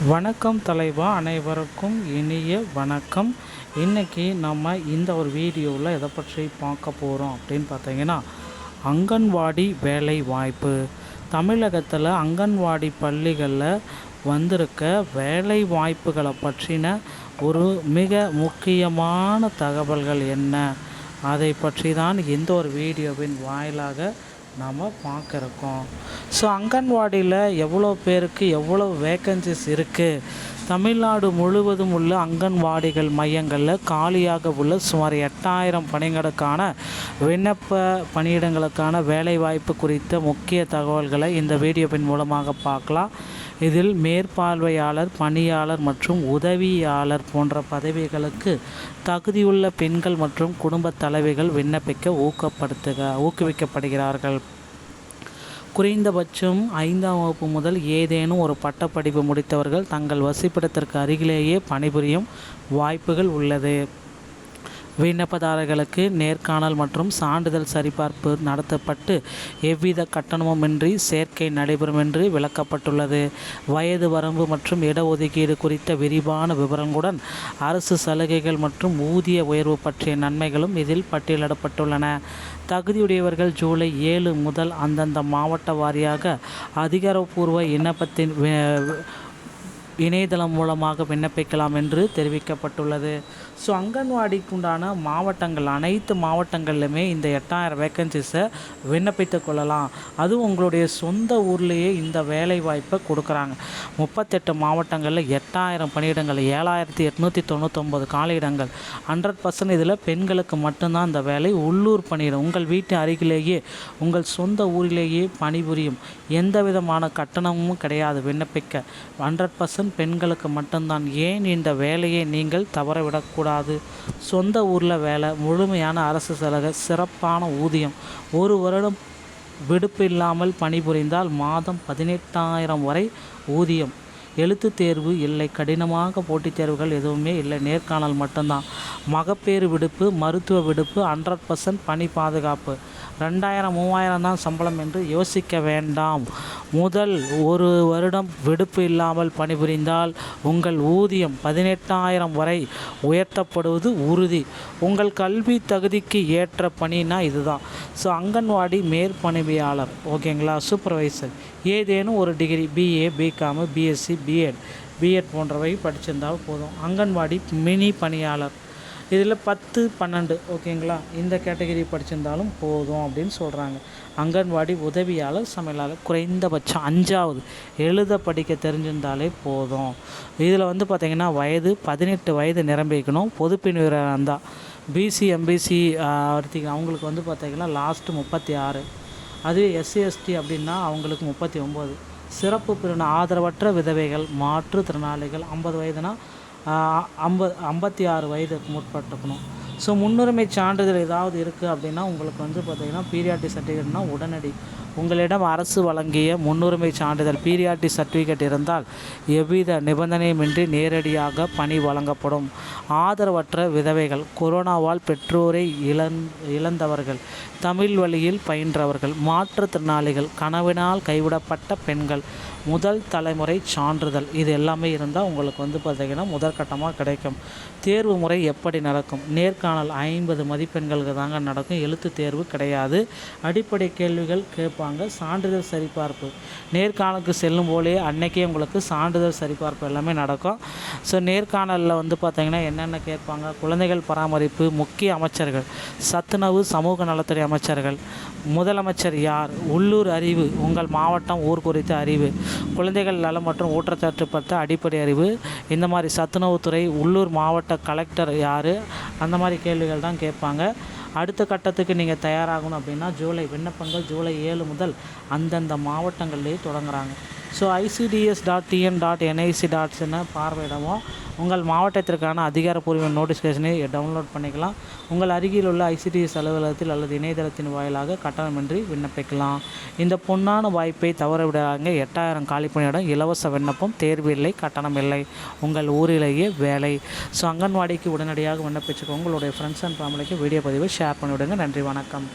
வணக்கம் தலைவா, அனைவருக்கும் இனிய வணக்கம். இன்றைக்கி நம்ம இந்த ஒரு வீடியோவில் எதை பற்றி பார்க்க போகிறோம் அப்படின்னு பார்த்தீங்கன்னா, அங்கன்வாடி வேலை வாய்ப்பு. தமிழகத்தில் அங்கன்வாடி பள்ளிகளில் வந்திருக்க வேலை வாய்ப்புகளை பற்றின ஒரு மிக முக்கியமான தகவல்கள் என்ன, அதை பற்றி தான் இந்த ஒரு வீடியோவின் வாயிலாக நாம் பார்க்குறோம். ஸோ அங்கன்வாடியில் எவ்வளோ பேருக்கு எவ்வளோ வேக்கன்சிஸ் இருக்குது, தமிழ்நாடு முழுவதும் உள்ள அங்கன்வாடிகள் மையங்களில் காலியாக உள்ள சுமார் 8000 பணிகளுக்கான விண்ணப்ப பணியிடங்களுக்கான வேலைவாய்ப்பு குறித்த முக்கிய தகவல்களை இந்த வீடியோவின் மூலமாக பார்க்கலாம். இதில் மேற்பார்வையாளர், பணியாளர் மற்றும் உதவியாளர் போன்ற பதவிகளுக்கு தகுதியுள்ள பெண்கள் மற்றும் குடும்ப தலைவிகள் விண்ணப்பிக்க ஊக்குவிக்கப்படுகிறார்கள். குறைந்தபட்சம் 5ஆம் வகுப்பு முதல் ஏதேனும் ஒரு பட்டப்படிப்பு முடித்தவர்கள் தங்கள் வசிப்பிடத்திற்கு அருகிலேயே பணிபுரியும் வாய்ப்புகள் உள்ளது. விண்ணப்பதாரர்களுக்கு நேர்காணல் மற்றும் சான்றிதழ் சரிபார்ப்பு நடத்தப்பட்டு எவ்வித கட்டணமுமின்றி சேர்க்கை நடைபெறும் என்று விளக்கப்பட்டுள்ளது. வயது வரம்பு மற்றும் இடஒதுக்கீடு குறித்த விரிவான விவரங்களுடன் அரசு சலுகைகள் மற்றும் ஊதிய உயர்வு பற்றிய நன்மைகளும் இதில் பட்டியலிடப்பட்டுள்ளன. தகுதியுடையவர்கள் ஜூலை 7 முதல் அந்தந்த மாவட்ட வாரியாக அதிகாரப்பூர்வ விண்ணப்பத்தின் இணையதளம் மூலமாக விண்ணப்பிக்கலாம் என்று தெரிவிக்கப்பட்டுள்ளது. ஸோ அங்கன்வாடிக்கு உண்டான மாவட்டங்கள், அனைத்து மாவட்டங்கள்லையுமே இந்த 8000 வேக்கன்சிஸை விண்ணப்பித்து கொள்ளலாம். அதுவும் உங்களுடைய சொந்த ஊர்லேயே இந்த வேலை வாய்ப்பை கொடுக்குறாங்க. 38 மாவட்டங்களில் 8000 பணியிடங்கள், 7899 காலியிடங்கள். 100% இதில் பெண்களுக்கு மட்டும்தான் இந்த வேலை. உள்ளூர் பணியிடம், உங்கள் வீட்டு அருகிலேயே உங்கள் சொந்த ஊரிலேயே பணிபுரியும். எந்த விதமான கட்டணமும் கிடையாது. விண்ணப்பிக்க 100% பெண்களுக்கு மட்டும்தான். ஏன் இந்த வேலையை நீங்கள் தவறவிடக்கூடாது? சொந்த ஊரில் வேலை, முழுமையான அரசு சலுகை, சிறப்பான ஊதியம். 1 வருடம் விடுப்பு இல்லாமல் பணிபுரிந்தால் மாதம் 18,000 வரை ஊதியம். எழுத்து தேர்வு இல்லை, கடினமாக போட்டித் தேர்வுகள் எதுவுமே இல்லை, நேர்காணல் மட்டும்தான். மகப்பேறு விடுப்பு, மருத்துவ விடுப்பு, 100% பணி பாதுகாப்பு. 2000 3000 தான் சம்பளம் என்று யோசிக்க வேண்டாம். முதல் 1 வருடம் விடுப்பு இல்லாமல் பணிபுரிந்தால் உங்கள் ஊதியம் 18,000 வரை உயர்த்தப்படுவது உறுதி. உங்கள் கல்வி தகுதிக்கு ஏற்ற பணினா இதுதான். ஸோ அங்கன்வாடி மேற்பணிவியாளர், ஓகேங்களா, சூப்பர்வைசர், ஏதேனும் ஒரு degree, BA, BCom, BSc, BEd போன்றவை படிச்சிருந்தால் போதும். அங்கன்வாடி மினி பணியாளர், இதில் 10 12, ஓகேங்களா, இந்த கேட்டகரி படிச்சிருந்தாலும் போதும் அப்படின்னு சொல்கிறாங்க. அங்கன்வாடி உதவியாளர், சமையலாளர், குறைந்தபட்சம் 5ஆவது எழுத படிக்க தெரிஞ்சிருந்தாலே போதும். இதில் வந்து பார்த்திங்கன்னா வயது 18 வயது நிரம்பிக்கணும். பொதுப்பிரிவினராக இருந்தால் பிசி எம்பிசி எடுத்திங்க, அவங்களுக்கு வந்து பார்த்திங்கன்னா லாஸ்ட்டு 36. அதுவே எஸ்சி எஸ்டி அப்படின்னா அவங்களுக்கு 39. சிறப்பு பிரிவினர், ஆதரவற்ற விதவைகள், மாற்றுத்திறனாளிகள், 50 வயதுனா 56 வயதுக்கு முற்பட்டுக்கணும். ஸோ முன்னுரிமை சான்றிதழ் ஏதாவது இருக்குது அப்படின்னா உங்களுக்கு வந்து பார்த்திங்கன்னா பீரியாரிட்டி சர்டிஃபிகேட்னா உடனடி உங்களிடம் அரசு வழங்கிய முன்னுரிமை சான்றிதழ் பீரியாரிட்டி சர்டிஃபிகேட் இருந்தால் எவ்வித நிபந்தனையுமின்றி நேரடியாக பணி வழங்கப்படும். ஆதரவற்ற விதவைகள், கொரோனாவால் பெற்றோரை இழந்தவர்கள், தமிழ் வழியில் பயின்றவர்கள், மாற்றுத்திறனாளிகள், கணவனால் கைவிடப்பட்ட பெண்கள், முதல் தலைமுறை சான்றிதழ், இது எல்லாமே இருந்தால் உங்களுக்கு வந்து பார்த்திங்கன்னா முதற்கட்டமாக கிடைக்கும். தேர்வு முறை எப்படி நடக்கும்? நேர்காணல் 50 மதிப்பெண்களுக்கு தாங்க நடக்கும். எழுத்து தேர்வு கிடையாது. அடிப்படை கேள்விகள் கேட்பாங்க. சான்றிதழ் சரிபார்ப்பு, நேர்காணலுக்கு செல்லும் போலே அன்றைக்கே உங்களுக்கு சான்றிதழ் சரிபார்ப்பு எல்லாமே நடக்கும். ஸோ நேர்காணலில் வந்து பார்த்திங்கன்னா என்னென்ன கேட்பாங்க? குழந்தைகள் பராமரிப்பு, முக்கிய அமைச்சர்கள், சத்துணவு, சமூக நலத்துறை அமைச்சர்கள், முதலமைச்சர் யார், உள்ளூர் அறிவு, உங்கள் மாவட்டம் ஊர் குறித்த அறிவு, குழந்தைகள் நலம் மற்றும் ஊட்டச்சத்து பற்ற அடிப்படை அறிவு, இந்த மாதிரி சத்துணவுத்துறை, உள்ளூர் மாவட்ட கலெக்டர் யார், அந்த மாதிரி கேள்விகள் தான் கேட்பாங்க. அடுத்த கட்டத்துக்கு நீங்கள் தயாராகணும் அப்படின்னா விண்ணப்பங்கள் ஜூலை 7 முதல் அந்தந்த மாவட்டங்கள்லேயே தொடங்குறாங்க. ஸோ ICDS.tn.nic.in பார்வையிடவும் உங்கள் மாவட்டத்திற்கான அதிகாரப்பூர்வ நோட்டிஃபிகேஷனை டவுன்லோட் பண்ணிக்கலாம். உங்கள் அருகில் உள்ள ICDS அலுவலகத்தில் அல்லது இணையதளத்தின் வாயிலாக கட்டணமின்றி விண்ணப்பிக்கலாம். இந்த பொன்னான வாய்ப்பை தவறவிடாங்க. 8000 காலி பணியிடம், இலவச விண்ணப்பம், தேர்வு இல்லை, கட்டணம் இல்லை, உங்கள் ஊரிலேயே வேலை. ஸோ அங்கன்வாடிக்கு உடனடியாக விண்ணப்பிச்சுக்கோங்க. உங்களுடைய ஃப்ரெண்ட்ஸ் அண்ட் ஃபேமிலிக்கு வீடியோ பதிவை ஷேர் பண்ணிவிடுங்க. நன்றி, வணக்கம்.